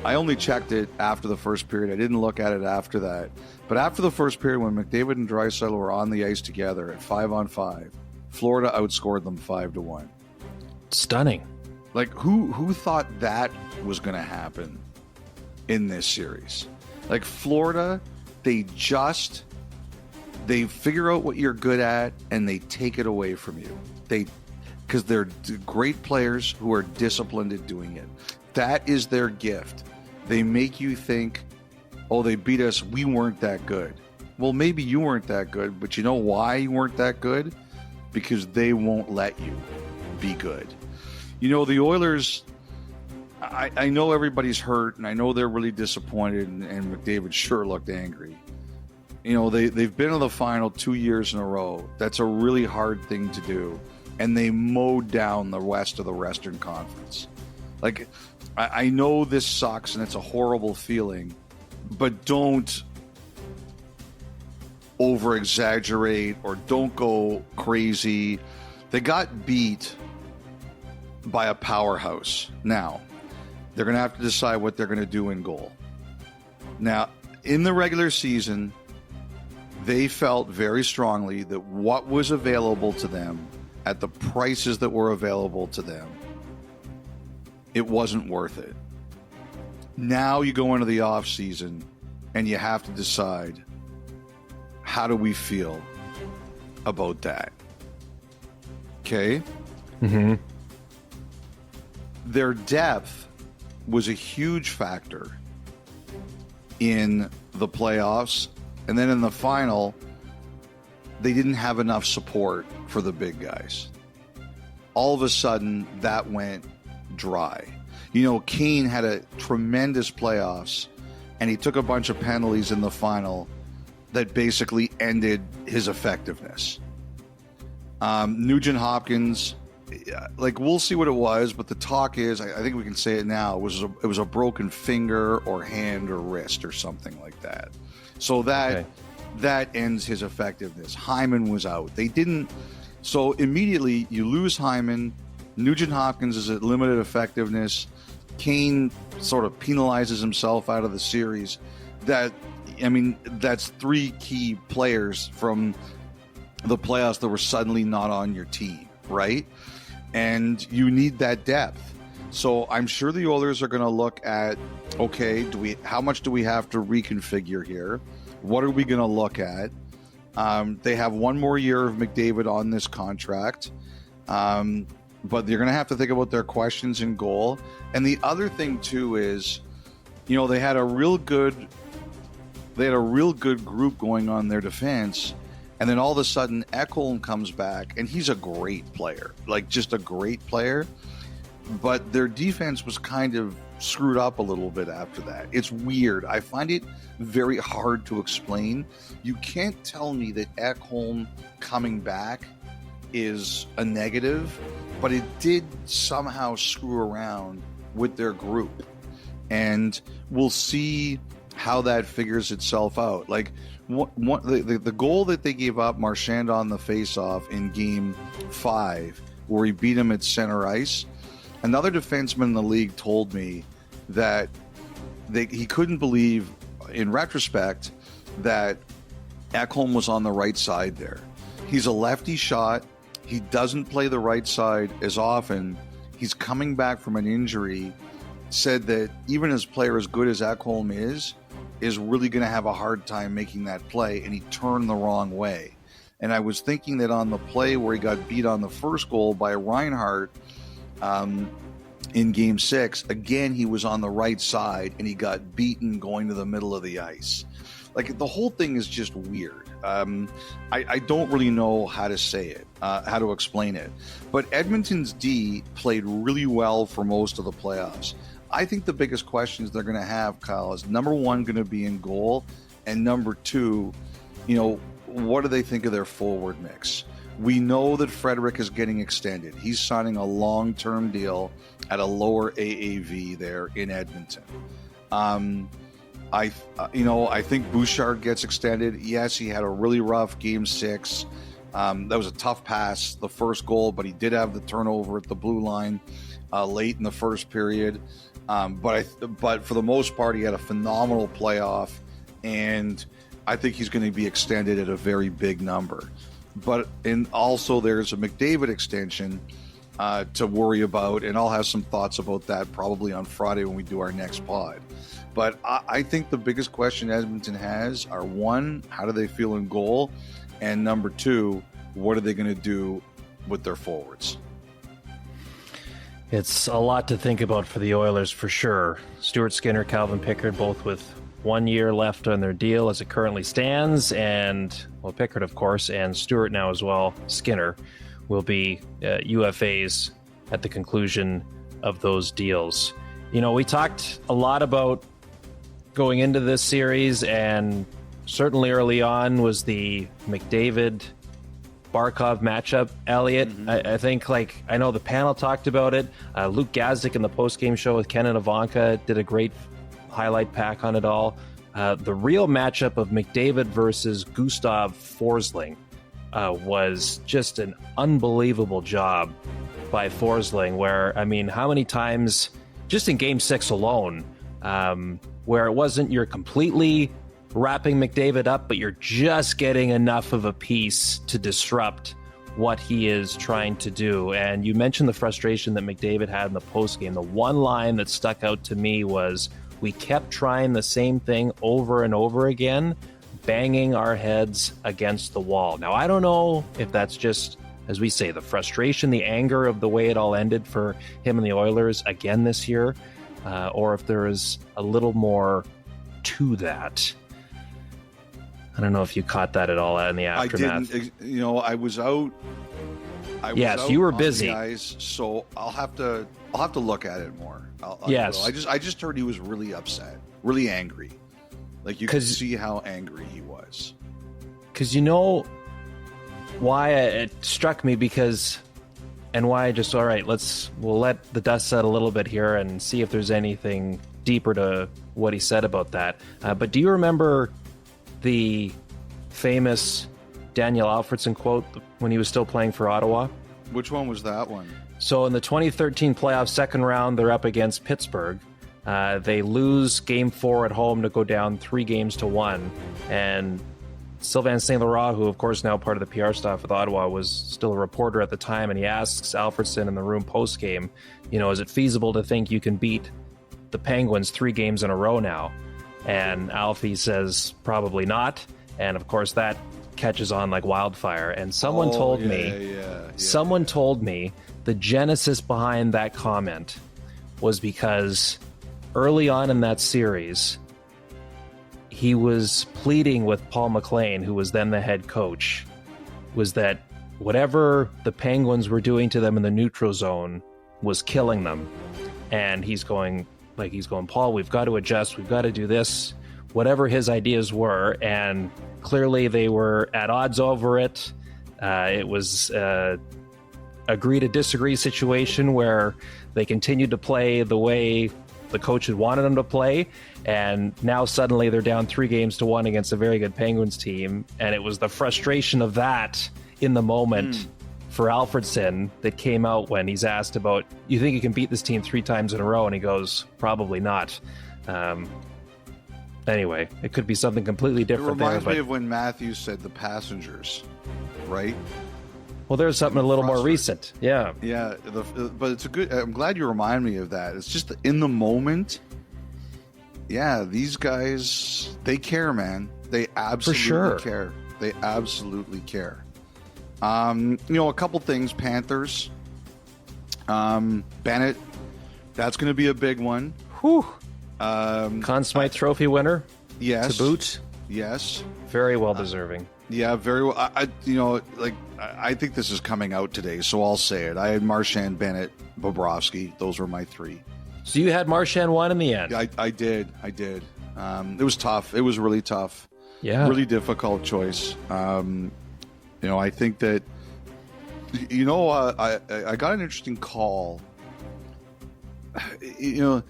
I only checked it after the first period. I didn't look at it after that. But after the first period, when McDavid and Draisaitl were on the ice together at 5-on-5, Florida outscored them 5-1. Stunning. Like, who thought that was going to happen in this series? Like, Florida, they figure out what you're good at and they take it away from you. Because they're great players who are disciplined at doing it. That is their gift. They make you think, oh, they beat us, we weren't that good. Well, maybe you weren't that good, but you know why you weren't that good? Because they won't let you be good. You know, the Oilers, I know everybody's hurt, and I know they're really disappointed, and McDavid sure looked angry. You know, they've been in the final 2 years in a row. That's a really hard thing to do. And they mowed down the rest of the Western Conference. Like, I know this sucks, and it's a horrible feeling, but don't over-exaggerate or don't go crazy. They got beat by a powerhouse. Now, they're going to have to decide what they're going to do in goal. Now, in the regular season, they felt very strongly that what was available to them at the prices that were available to them, it wasn't worth it. Now you go into the off season and you have to decide, how do we feel about that? Okay? Mm-hmm. Their depth was a huge factor in the playoffs. And then in the final, they didn't have enough support for the big guys. All of a sudden, that went dry. You know, Kane had a tremendous playoffs, and he took a bunch of penalties in the final that basically ended his effectiveness. Nugent Hopkins, like, we'll see what it was, but the talk is, I think we can say it now, it was a broken finger or hand or wrist or something like that. So that ends his effectiveness. Hyman was out. They didn't. So immediately you lose Hyman. Nugent Hopkins is at limited effectiveness. Kane sort of penalizes himself out of the series. That's three key players from the playoffs that were suddenly not on your team, right? And you need that depth. So I'm sure the Oilers are going to look at, okay, how much do we have to reconfigure here? What are we going to look at? They have one more year of McDavid on this contract, but they're going to have to think about their questions in goal. And the other thing too is, you know, they had a real good group going on their defense, and then all of a sudden Ekholm comes back, and he's a great player, like just a great player. But their defense was kind of screwed up a little bit after that. It's weird. I find it very hard to explain. You can't tell me that Ekholm coming back is a negative, but it did somehow screw around with their group. And we'll see how that figures itself out. Like, the goal that they gave up, Marchand on the face-off in Game 5, where he beat him at center ice, another defenseman in the league told me that he couldn't believe, in retrospect, that Ekholm was on the right side there. He's a lefty shot. He doesn't play the right side as often. He's coming back from an injury. Said that even as player as good as Ekholm is really going to have a hard time making that play, and he turned the wrong way. And I was thinking that on the play where he got beat on the first goal by Reinhart, in Game 6, again, he was on the right side and he got beaten going to the middle of the ice. Like, the whole thing is just weird. I don't really know how to say it, how to explain it. But Edmonton's D played really well for most of the playoffs. I think the biggest questions they're going to have, Kyle, is number one going to be in goal, and number two, you know, what do they think of their forward mix? We know that Frederick is getting extended. He's signing a long-term deal at a lower AAV there in Edmonton. I think Bouchard gets extended. Yes, he had a really rough Game 6. That was a tough pass, the first goal, but he did have the turnover at the blue line. late in the first period. But for the most part, he had a phenomenal playoff, and I think he's going to be extended at a very big number. But also there's a McDavid extension to worry about, and I'll have some thoughts about that probably on Friday when we do our next pod. But I think the biggest question Edmonton has are, one, how do they feel in goal? And number two, what are they going to do with their forwards? It's a lot to think about for the Oilers, for sure. Stuart Skinner, Calvin Pickard, both with 1 year left on their deal as it currently stands. And, well, Pickard, of course, and Stuart now as well, Skinner, will be UFAs at the conclusion of those deals. You know, we talked a lot about going into this series, and certainly early on was the McDavid Barkov matchup, Elliotte. I think, I know the panel talked about it. Luke Gazdick in the post-game show with Ken and Ivanka did a great highlight pack on it all. The real matchup of McDavid versus Gustav Forsling was just an unbelievable job by Forsling, where, I mean, how many times, just in Game 6 alone, where it wasn't you're completely wrapping McDavid up, but you're just getting enough of a piece to disrupt what he is trying to do. And you mentioned the frustration that McDavid had in the postgame. The one line that stuck out to me was, we kept trying the same thing over and over again, banging our heads against the wall. Now, I don't know if that's just, as we say, the frustration, the anger of the way it all ended for him and the Oilers again this year, or if there is a little more to that. I don't know if you caught that at all in the aftermath. I didn't. You know, I was out. Yes, you were busy. Guys, so I'll have to look at it more. Yes. I just heard he was really upset, really angry. Like, you could see how angry he was. Because you know why it struck me, because, and why I just, all right, we'll let the dust settle a little bit here and see if there's anything deeper to what he said about that. But do you remember the famous Daniel Alfredsson quote when he was still playing for Ottawa? Which one was that one? So in the 2013 playoff second round, they're up against Pittsburgh. They lose Game 4 at home to go down 3-1. And Sylvain St-Laurent, who of course now part of the PR staff with Ottawa, was still a reporter at the time, and he asks Alfredsson in the room post-game, you know, is it feasible to think you can beat the Penguins 3 games in a row now? And Alfie says probably not, and of course that catches on like wildfire. And someone told me the genesis behind that comment was because early on in that series, he was pleading with Paul McLean, who was then the head coach, was that whatever the Penguins were doing to them in the neutral zone was killing them. And he's going, Paul, we've got to adjust. We've got to do this, whatever his ideas were. And clearly they were at odds over it. It was agree to disagree situation where they continued to play the way the coach had wanted them to play. And now suddenly they're down 3-1 against a very good Penguins team. And it was the frustration of that in the moment for Alfredsson that came out when he's asked about, you think you can beat this team 3 times in a row? And he goes, probably not. Anyway, it could be something completely different. It reminds me of when Matthews said the Passengers, right? Well, there's something a little more recent. Yeah. Yeah, but it's a good, I'm glad you remind me of that. It's just in the moment. Yeah, these guys, they care, man. They absolutely care. They absolutely care. You know, a couple things. Panthers. Bennett. That's going to be a big one. Whew. Conn Smythe Trophy winner. Yes. To boot. Yes. Very well deserving. Yeah, very well. I think this is coming out today, so I'll say it. I had Marchand, Bennett, Bobrovsky. Those were my 3. So you had Marchand 1 in the end. I did. It was tough. It was really tough. Yeah. Really difficult choice. You know, I think that, you know, I got an interesting call. You know,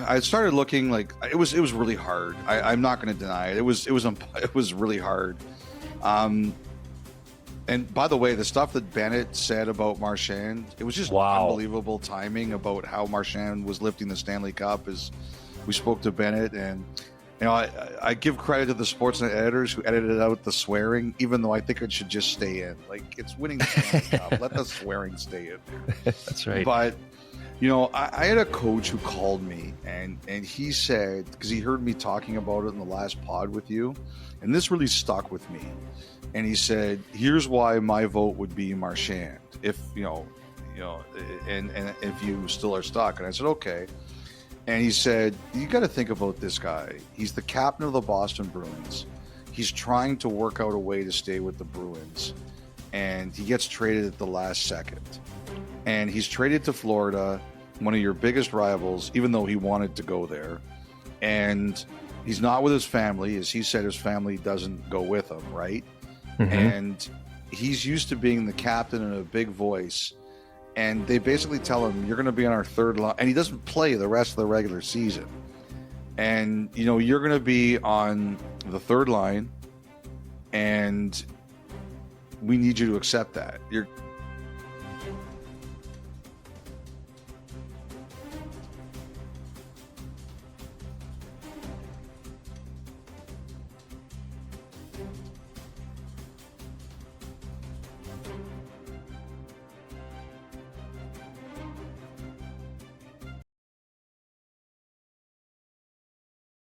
I started looking, like, it was really hard. I'm not going to deny it. It was really hard. And And by the way, the stuff that Bennett said about Marchand, it was just unbelievable timing about how Marchand was lifting the Stanley Cup. As we spoke to Bennett, and I give credit to the Sportsnet editors who edited out the swearing, even though I think it should just stay in. Like, it's winning the Stanley Cup. Let the swearing stay in there. That's right. But I had a coach who called me, and he said, because he heard me talking about it in the last pod with you, and this really stuck with me. And he said, "Here's why my vote would be Marchand, if and if you still are stuck." And I said, "Okay." And he said, "You got to think about this guy. He's the captain of the Boston Bruins. He's trying to work out a way to stay with the Bruins, and he gets traded at the last second. And he's traded to Florida, one of your biggest rivals, even though he wanted to go there. And he's not with his family. As he said, his family doesn't go with him, right? Mm-hmm. And he's used to being the captain and a big voice. And they basically tell him, you're going to be on our third line." And he doesn't play the rest of the regular season. "And, you're going to be on the third line, and we need you to accept that.